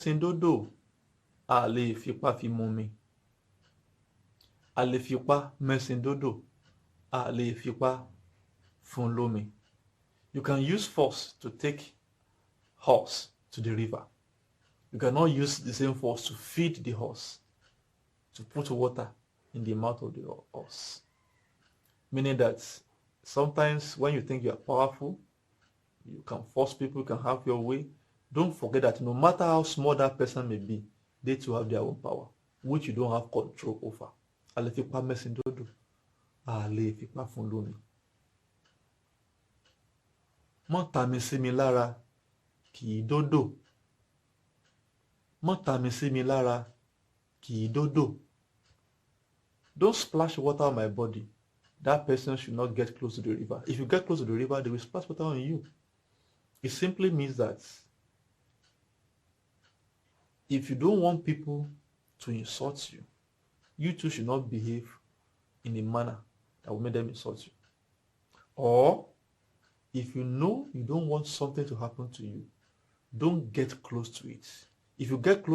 Síndodo, a lè fipá fi mú mi. A lè fipá mẹ́sìn dódò, a lè fipá fún lómi. You can use force to take horse to the river. You cannot use the same force to feed the horse, to put water in the mouth of the horse. Meaning that sometimes when you think you are powerful, you can force people, you can have your way. Don't forget that no matter how small that person may be, they too have their own power, which you don't have control over. A lè fipá mẹ́sìn dódò, a lè fipá fún lómi. Mọ́ ta mi sí mi lára, kì í dódò. Mọ́ ta mi sí mi lára, kì í dódò. Don't splash water on my body. That person should not get close to the river. If you get close to the river, they will splash water on you. It simply means that if you don't want people to insult you, you too should not behave in a manner that will make them insult you. Or if you know you don't want something to happen to you, don't get close to it. If you get close